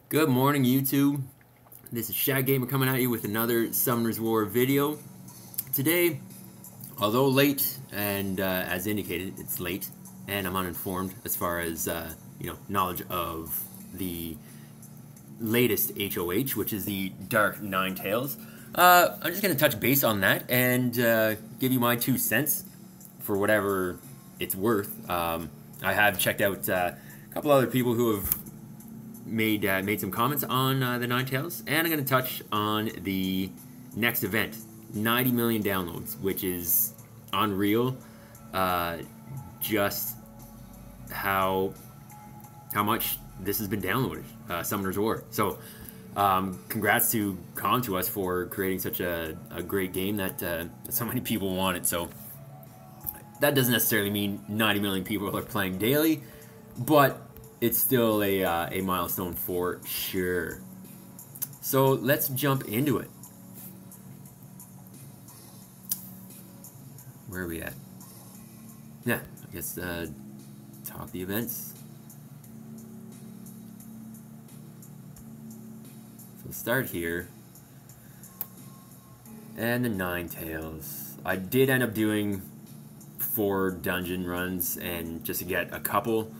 Good morning, YouTube. This is tGamer coming at you with another Summoner's War video. Today, although late, and as indicated, it's late, and I'm uninformed as far as knowledge of the latest HoH, which is the Dark NineTails. I'm just gonna touch base on that and give you my 2 cents for whatever it's worth. I have checked out a couple other people who have made some comments on the NineTails, and I'm going to touch on the next event, 90 million downloads, which is unreal. Just how much this has been downloaded, Summoner's War. So congrats to us for creating such a great game that so many people want it. So that doesn't necessarily mean 90 million people are playing daily, but it's still a milestone for sure. So let's jump into it. Where are we at? Yeah, I guess talk the events. So we'll start here. And the NineTails. I did end up doing 4 dungeon runs, and just to get a couple.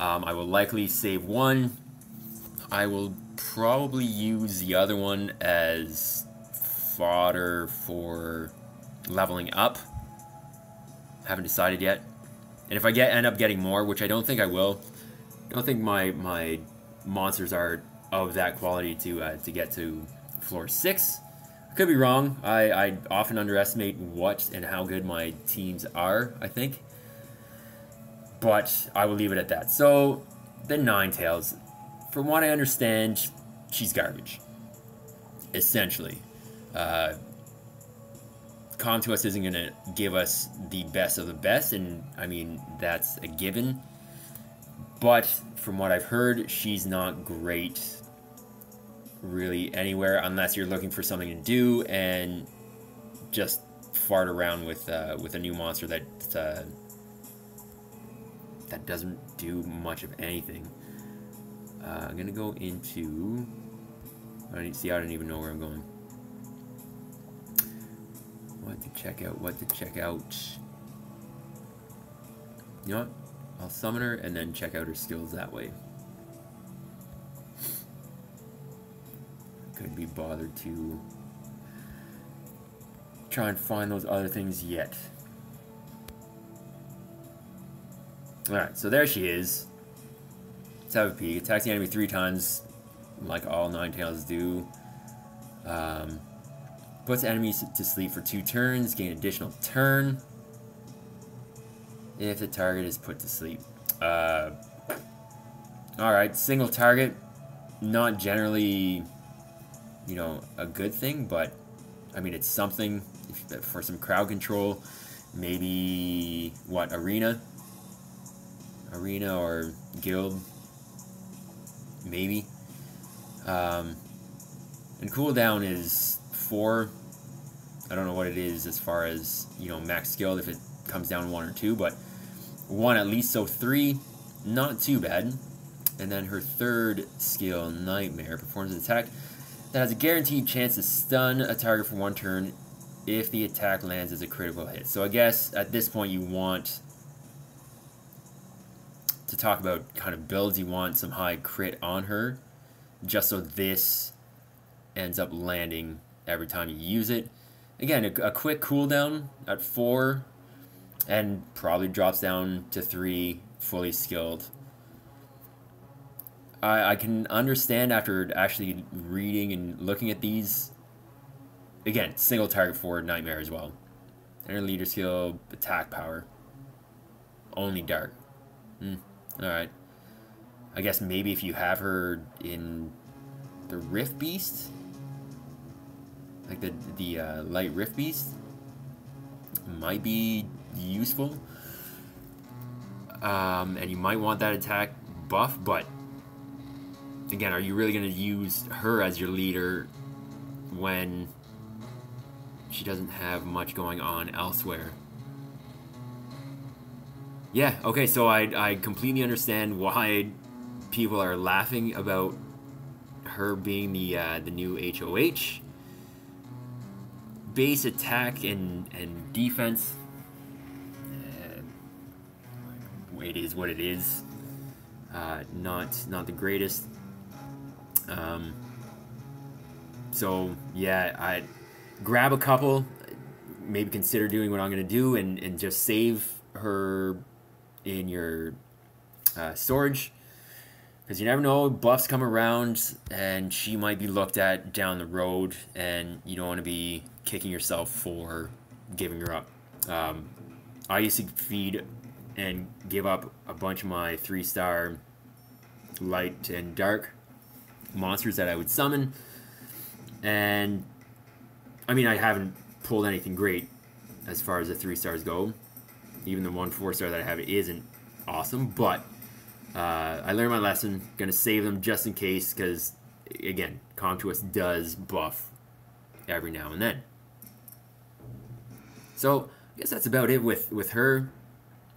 I will likely save one. I will probably use the other one as fodder for leveling up. Haven't decided yet. And if I end up getting more, which I don't think I will, I don't think my monsters are of that quality to get to floor 6. I could be wrong. I often underestimate what and how good my teams are, I think. But I will leave it at that. So, the NineTails, from what I understand, she's garbage. Essentially. Contuos isn't going to give us the best of the best, and I mean, that's a given. But, from what I've heard, she's not great really anywhere, unless you're looking for something to do and just fart around with a new monster that doesn't do much of anything. I'm gonna go into. I don't even know where I'm going. What to check out? What to check out? You know what? I'll summon her and then check out her skills that way. Couldn't be bothered to try and find those other things yet. Alright, so there she is. Let's have a peek. Attacks the enemy 3 times, like all NineTails do. Puts enemies to sleep for 2 turns, gain additional turn if the target is put to sleep. Alright, single target, not generally, a good thing, but I mean, it's something for some crowd control. Maybe, what, arena or guild, maybe. And cooldown is 4. I don't know what it is as far as max skill, if it comes down 1 or 2, but 1 at least, so 3, not too bad. And then her third skill, Nightmare, performs an attack that has a guaranteed chance to stun a target for 1 turn if the attack lands as a critical hit. So I guess at this point you want to talk about kind of builds. You want some high crit on her, just so this ends up landing every time you use it. Again, a quick cooldown at 4, and probably drops down to 3, fully skilled. I can understand after actually reading and looking at these. Again, single target for Nightmare as well. And her leader skill, attack power. Only dark. Alright. I guess maybe if you have her in the Rift Beast, like the light Rift Beast, might be useful. And you might want that attack buff, but again, are you really going to use her as your leader when she doesn't have much going on elsewhere? Yeah, okay, so I completely understand why people are laughing about her being the new HoH. Base attack and defense. It is what it is. Not the greatest. So yeah, I grab a couple. Maybe consider doing what I'm gonna do and just save her in your storage, because you never know, buffs come around and she might be looked at down the road, and you don't want to be kicking yourself for giving her up. I used to feed and give up a bunch of my 3-star light and dark monsters that I would summon, and I mean, I haven't pulled anything great as far as the 3 stars go. Even the 1 4-star that I have isn't awesome, but I learned my lesson. Gonna save them just in case, because again, Comtuous does buff every now and then. So I guess that's about it with her.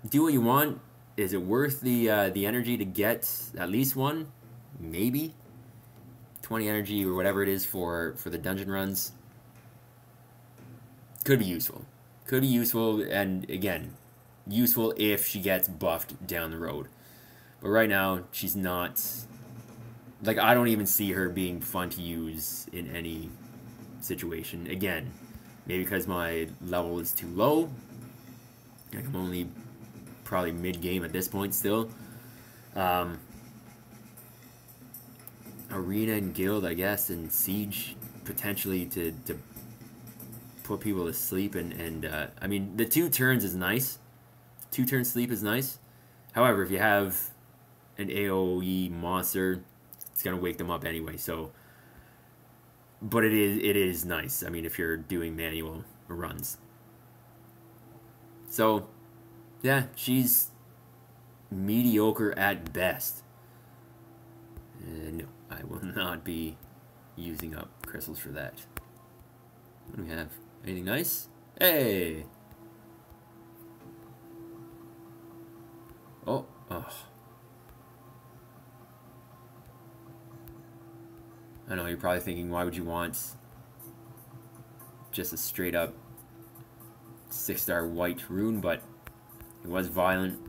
Do what you want. Is it worth the energy to get at least one? Maybe 20 energy or whatever it is for the dungeon runs. Could be useful. Could be useful, and again, useful if she gets buffed down the road. But right now, she's not. Like, I don't even see her being fun to use in any situation. Again, maybe because my level is too low. Like, I'm only probably mid-game at this point still. Arena and Guild, I guess, and Siege, potentially to put people to sleep. And I mean, the 2 turns is nice. 2-turn sleep is nice. However, if you have an AoE monster, it's gonna wake them up anyway. So, but it is nice. I mean, if you're doing manual runs. So, yeah, she's mediocre at best. No, I will not be using up crystals for that. What do we have? Anything nice? Hey! Oh. I know, you're probably thinking, why would you want just a straight up 6-star white rune, but it was violent.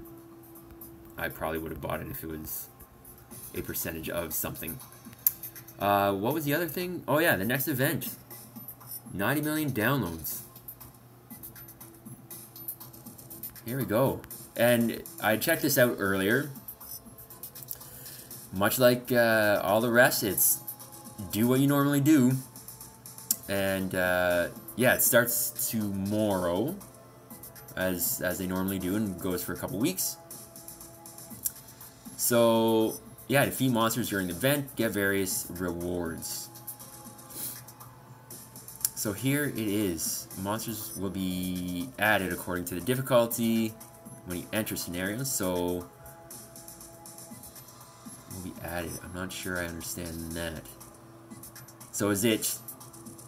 I probably would have bought it if it was a percentage of something. What was the other thing? Oh yeah, the next event. 90 million downloads. Here we go. And I checked this out earlier. Much like all the rest, it's do what you normally do. And yeah, it starts tomorrow, as they normally do, and goes for a couple weeks. So yeah, defeat monsters during the event, get various rewards. So here it is. Monsters will be added according to the difficulty when you enter scenarios. So will be added. I'm not sure I understand that. So is it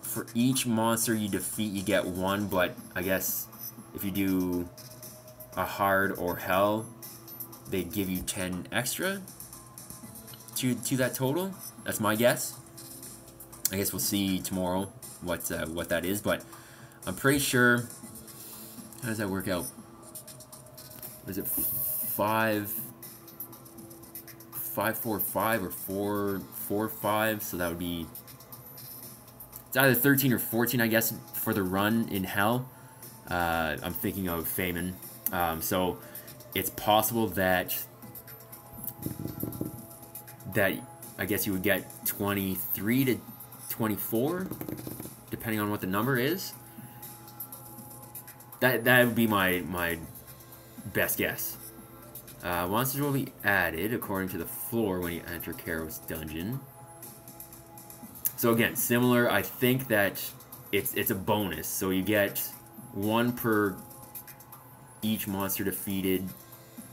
for each monster you defeat you get 1, but I guess if you do a hard or hell, they give you 10 extra to that total? That's my guess. I guess we'll see tomorrow what that is, but I'm pretty sure. How does that work out? Is it 5, 5, 4, 5, or 4, 4, 5? So that would be, it's either 13 or 14, I guess, for the run in hell. I'm thinking of Feynman. So it's possible that I guess you would get 23 to 24, depending on what the number is. That would be my best guess. Monsters will be added according to the floor when you enter Karos Dungeon. So again, similar. I think that it's a bonus. So you get 1 per each monster defeated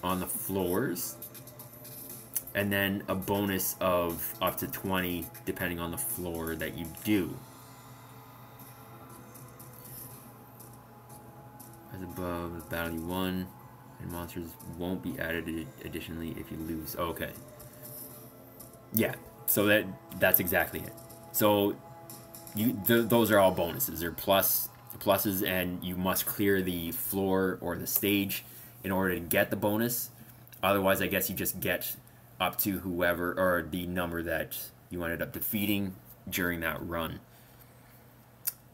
on the floors, and then a bonus of up to 20 depending on the floor that you do. As above, the battle you won, and monsters won't be added additionally if you lose. Okay. Yeah, So that's exactly it. So those are all bonuses. They're pluses, and you must clear the floor or the stage in order to get the bonus. Otherwise, I guess you just get up to whoever or the number that you ended up defeating during that run.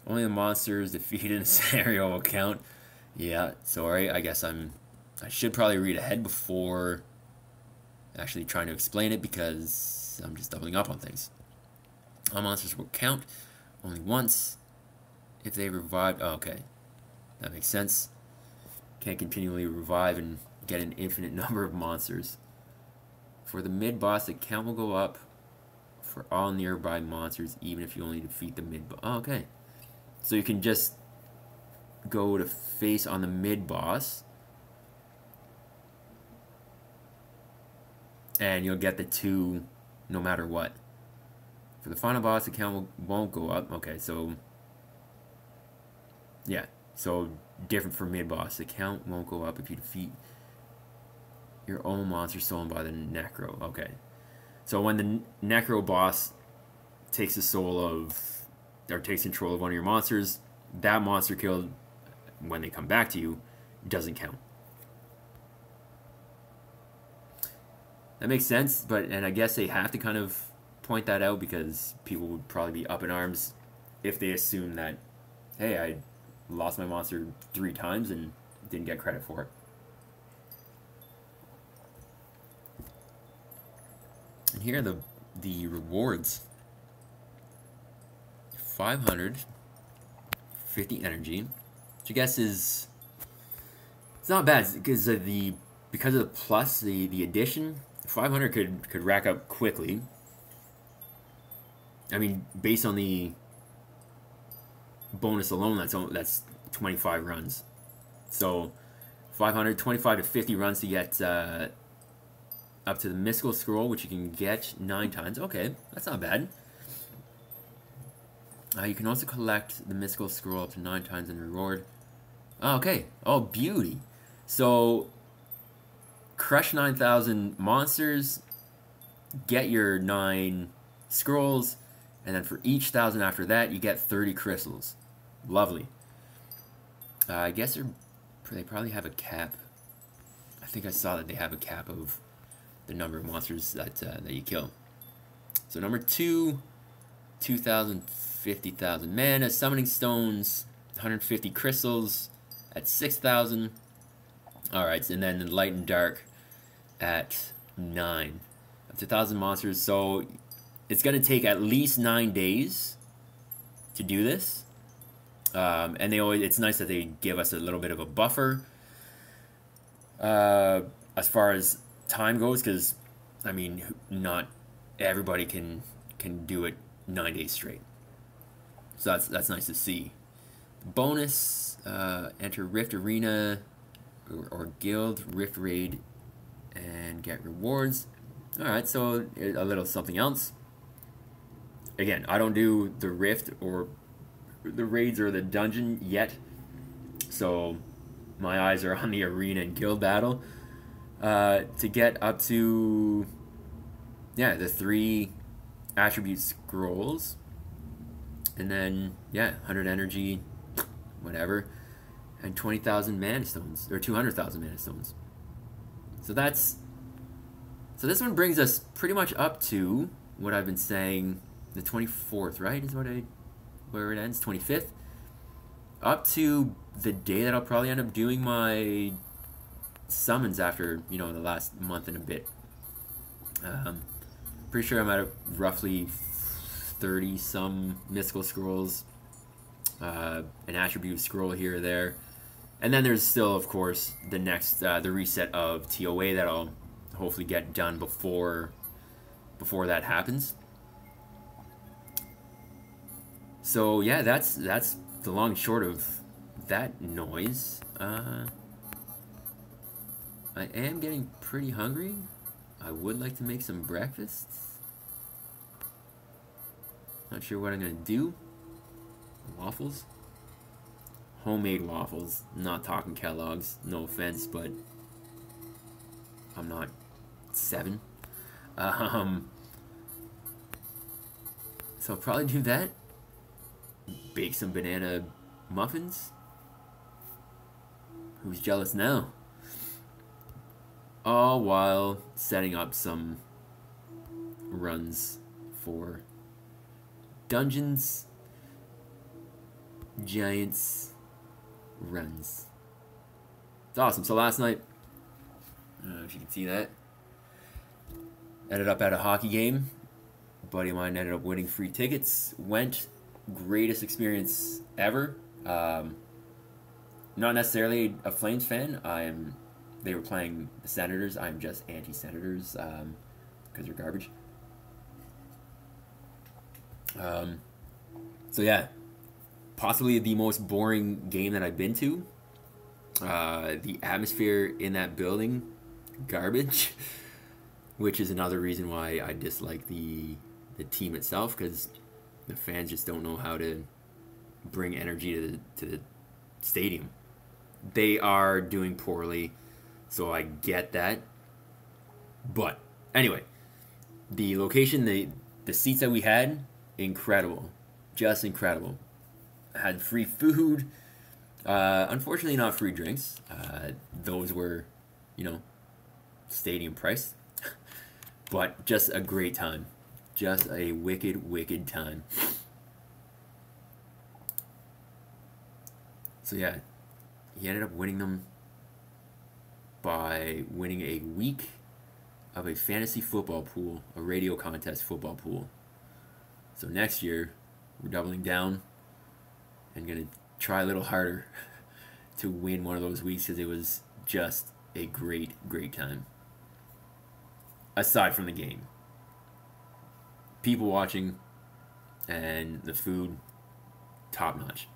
Only the monsters defeated in the scenario will count. Yeah, sorry. I guess I should probably read ahead before actually trying to explain it, because I'm just doubling up on things. All monsters will count only once if they revive. Oh, okay, that makes sense. Can't continually revive and get an infinite number of monsters. For the mid-boss, the count will go up for all nearby monsters, even if you only defeat the mid-boss. Oh, okay. So you can just go to face on the mid-boss, and you'll get the 2 no matter what. For the final boss, the count won't go up. Okay, so yeah, so different for mid-boss. The count won't go up if you defeat your own monster stolen by the Necro. Okay, so when the Necro boss takes the soul of, or takes control of one of your monsters, that monster killed when they come back to you doesn't count. That makes sense, and I guess they have to kind of point that out, because people would probably be up in arms if they assume that, hey, I lost my monster 3 times and didn't get credit for it. And here are the rewards. 550 energy, which I guess is, it's not bad, because of the plus, the addition. 500 could rack up quickly. I mean, based on the bonus alone, that's 25 runs. So 500, 25 to 50 runs to get up to the mystical scroll, which you can get 9 times. Okay, that's not bad. You can also collect the mystical scroll up to 9 times in reward. Oh, okay. Oh, beauty. So crush 9,000 monsters, get your 9 scrolls, and then for each 1,000 after that, you get 30 crystals. Lovely. I guess they probably have a cap. I think I saw that they have a cap of the number of monsters that you kill. So number 2, 2,000, 50,000 mana, summoning stones, 150 crystals at 6,000. Alright, and then the light and dark at 9. Up to 1,000 monsters, so it's going to take at least 9 days to do this. And it's nice that they give us a little bit of a buffer as far as time goes, because, I mean, not everybody can do it 9 days straight. So that's nice to see. Bonus, enter Rift Arena or Guild Rift Raid and get rewards. Alright, so a little something else. Again, I don't do the Rift or the raids or the dungeon yet, so my eyes are on the arena and guild battle. To get up to, yeah, the 3 attribute scrolls, and then, yeah, 100 energy, whatever, and 20,000 mana stones, or 200,000 mana stones. So so this one brings us pretty much up to what I've been saying, the 24th, right, is where it ends, 25th, up to the day that I'll probably end up doing my summons after, the last month and a bit. Pretty sure I'm at roughly 30 some mystical scrolls, an attribute scroll here or there, and then there's still, of course, the next the reset of TOA that I'll hopefully get done before that happens. So yeah, that's the long and short of that noise. I am getting pretty hungry. I would like to make some breakfast. Not sure what I'm gonna do. Waffles? Homemade waffles. Not talking Kellogg's, no offense, but I'm not 7. So I'll probably do that. Bake some banana muffins. Who's jealous now? All while setting up some runs for Dungeons Giants runs. It's awesome. So last night, I don't know if you can see that, ended up at a hockey game. A buddy of mine ended up winning free tickets. Went, greatest experience ever. Not necessarily a Flames fan. They were playing the Senators. I'm just anti-Senators because they're garbage. So yeah, possibly the most boring game that I've been to. The atmosphere in that building, garbage, which is another reason why I dislike the team itself, because the fans just don't know how to bring energy to the stadium. They are doing poorly, so I get that. But anyway, the location, the seats that we had, incredible, just incredible. Had free food, unfortunately not free drinks. Those were, stadium price, but just a great time, just a wicked time. So yeah, he ended up winning them by winning a week of a fantasy football pool, a radio contest football pool. So next year, we're doubling down and going to try a little harder to win one of those weeks, because it was just a great time. Aside from the game, people watching and the food, top notch.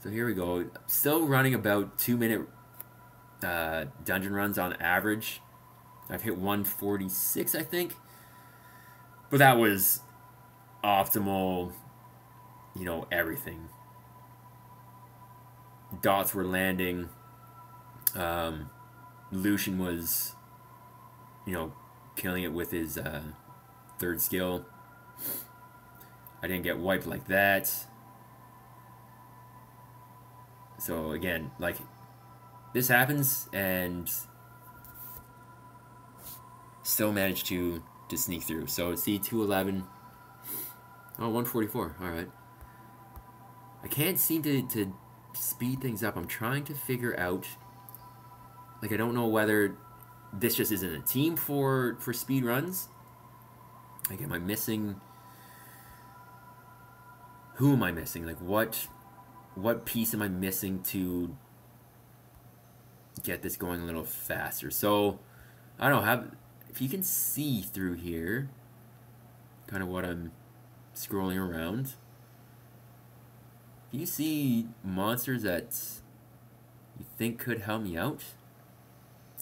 So here we go. Still running about 2-minute dungeon runs on average. I've hit 146, I think. But that was optimal, everything. Dots were landing. Lucian was, killing it with his third skill. I didn't get wiped like that. So again, this happens, and still managed to sneak through. So see, 211. Oh, 144. All right. I can't seem to speed things up. I'm trying to figure out. I don't know whether this just isn't a team for speed runs. Am I missing? Who am I missing? What piece am I missing to get this going a little faster? So, I don't know, if you can see through here, kind of what I'm scrolling around, can you see monsters that you think could help me out?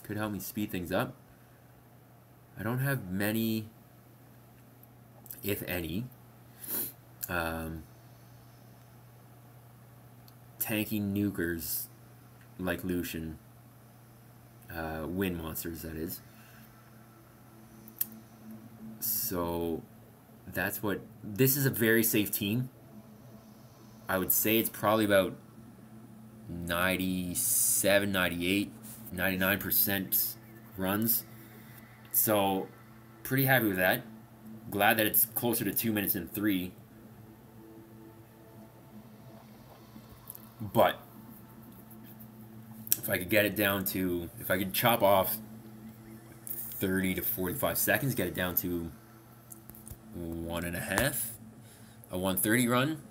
Could help me speed things up? I don't have many, if any. Tanky nukers like Lucian, wind monsters, that is. So this is a very safe team. I would say it's probably about 97, 98, 99% runs. So pretty happy with that. Glad that it's closer to 2 minutes than 3. But if I could get it down to, if I could chop off 30 to 45 seconds, get it down to 1.5, a 1:30 run,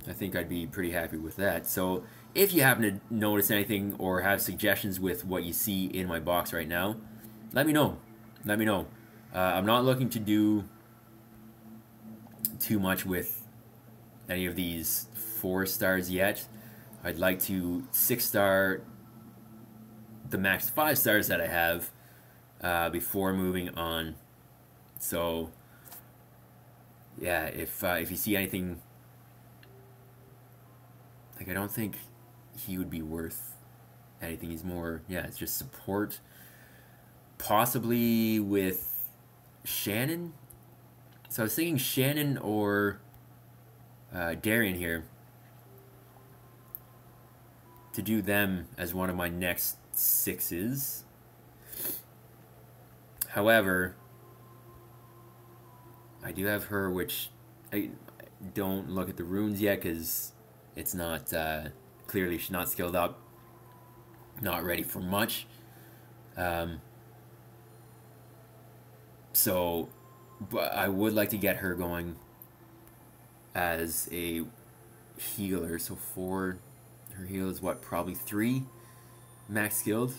I think I'd be pretty happy with that. So if you happen to notice anything or have suggestions with what you see in my box right now, let me know. Let me know. I'm not looking to do too much with any of these 4 stars yet. I'd like to 6-star the max 5 stars that I have before moving on. So yeah, if you see anything, I don't think he would be worth anything. He's more, it's just support, possibly with Shannon. So I was thinking Shannon or Darian here to do them as one of my next 6s. However, I do have her, which I don't look at the runes yet because it's not clearly she's not skilled up, not ready for much. So, but I would like to get her going as a healer. So for her heal is what, probably 3 max skilled.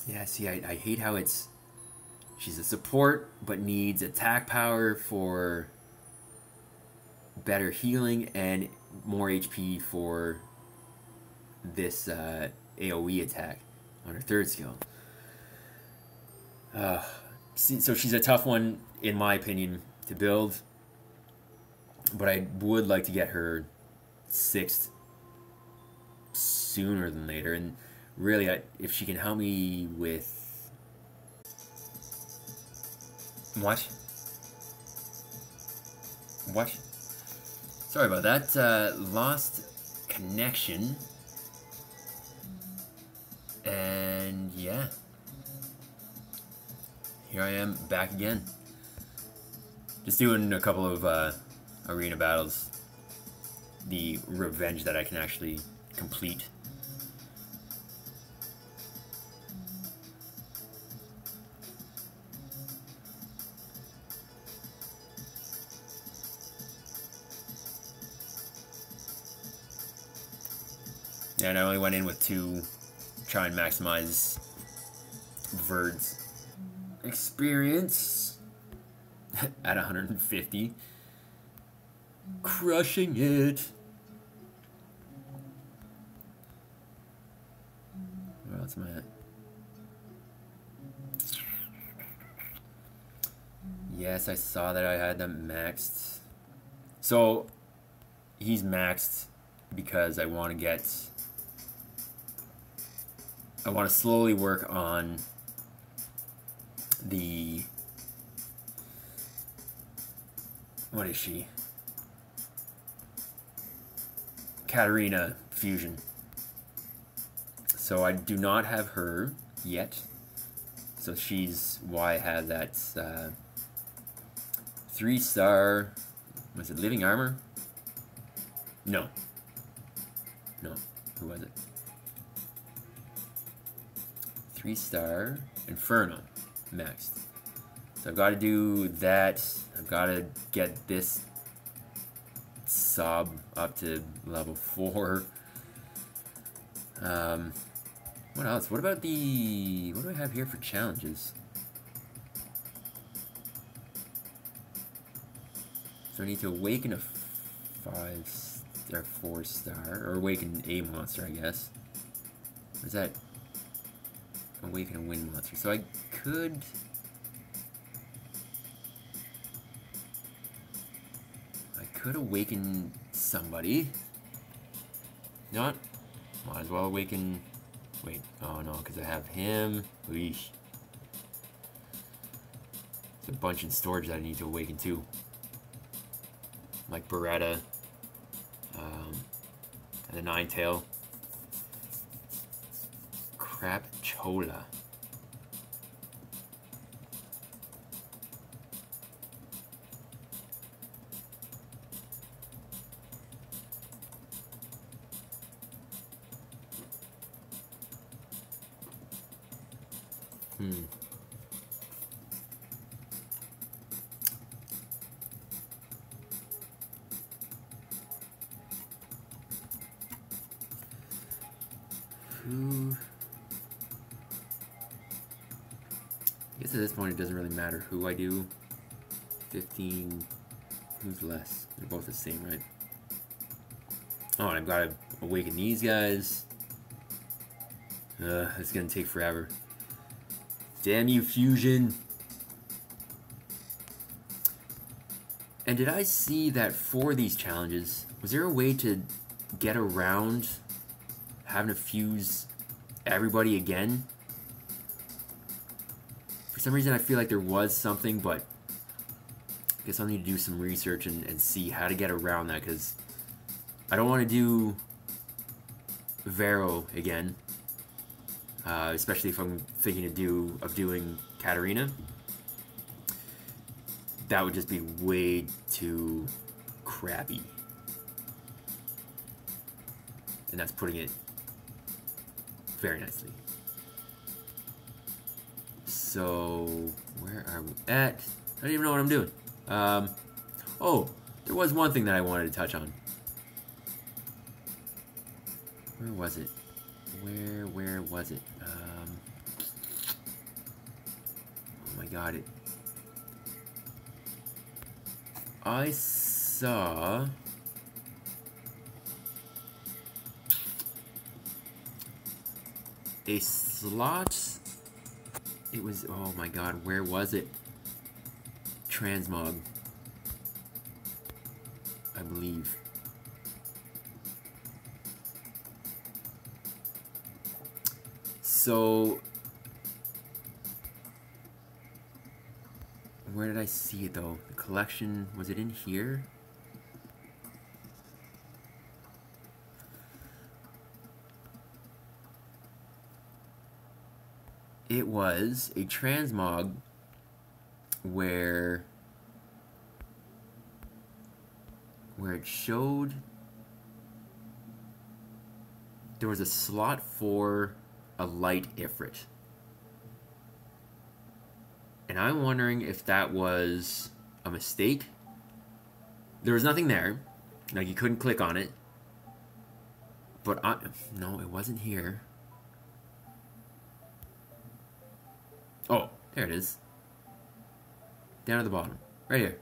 Yeah, see, I hate how she's a support but needs attack power for better healing and more HP for this AoE attack on her 3rd skill. So she's a tough one in my opinion to build, but I would like to get her 6th sooner than later. And really, if she can help me with... What? Sorry about that. Lost connection. And yeah. Here I am, back again. Just doing a couple of arena battles. The revenge that I can actually complete. Yeah, and I only went in with 2, try and maximize Verd's experience at 150. Crushing it. Where else am I at? Yes, I saw that I had them maxed. So he's maxed because I want to slowly work on the... What is she? Katarina fusion. So I do not have her yet. So she's why I have that 3-star... Was it Living Armor? No. Who was it? 3-star Inferno maxed. So I've got to do that. I've got to get this sub up to level 4. What else? What about the... What do I have here for challenges? So I need to awaken a 4-star, or awaken a monster, I guess. Or is that awaken a wind monster? So I could... awaken somebody. Not. Might as well awaken... Wait, oh no, because I have him. Weesh. There's a bunch in storage that I need to awaken too. Like Beretta. And the NineTail. Crapchola. I guess at this point it doesn't really matter who I do. 15... Who's less? They're both the same, right? Oh, and I've got to awaken these guys. It's gonna take forever. Damn you, Fusion! And did I see that for these challenges, was there a way to get around having to fuse everybody again some reason I feel like there was something, but I guess I'll need to do some research and see how to get around that, because I don't want to do Vero again, especially if I'm thinking of doing Katarina. That would just be way too crappy. And that's putting it very nicely. So, where are we at? I don't even know what I'm doing. Oh, there was one thing that I wanted to touch on. Where was it? Where was it? Oh my god, I saw a slot. It was, oh my god, where was it? Transmog, I believe. So, where did I see it though? The collection, was it in here? It was a transmog where it showed there was a slot for a light Ifrit. And I'm wondering if that was a mistake. There was nothing there. Like, you couldn't click on it. But no, it wasn't here. Oh, there it is. Down at the bottom. Right here.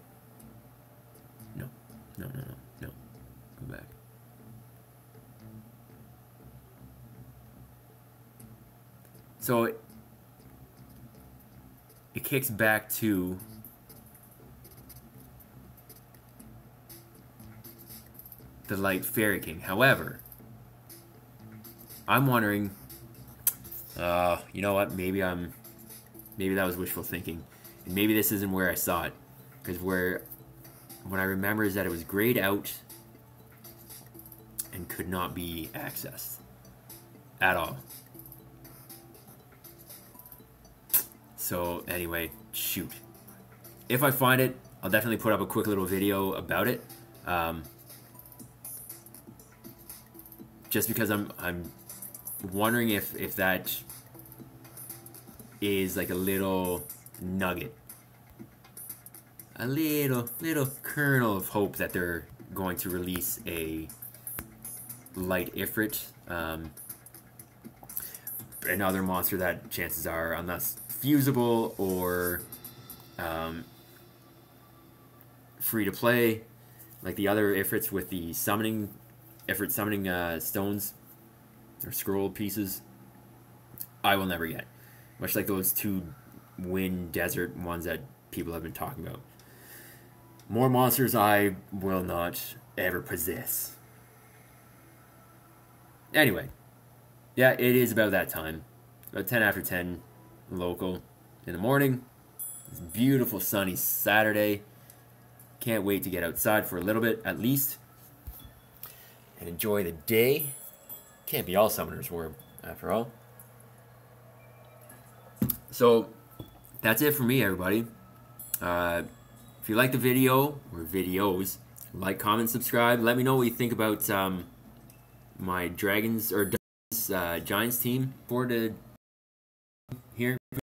No. No. Go back. So it kicks back to the Light Fairy King. However, I'm wondering, you know what, maybe that was wishful thinking. And maybe this isn't where I saw it. Because what I remember is that it was grayed out and could not be accessed at all. So anyway, shoot. If I find it, I'll definitely put up a quick little video about it. Just because I'm wondering if that is like a little nugget. A little kernel of hope that they're going to release a light Ifrit. Another monster that chances are, unless fusible or free to play, like the other Ifrits with the Ifrit summoning stones or scroll pieces, I will never get. Much like those two wind desert ones that people have been talking about. More monsters I will not ever possess. Anyway, yeah, it is about that time. About 10 after 10 local in the morning. It's a beautiful sunny Saturday. Can't wait to get outside for a little bit at least and enjoy the day. Can't be all summoners warm after all. So that's it for me, everybody. If you like the video or videos, like, comment, subscribe. Let me know what you think about my Dragons or Giants team for the here.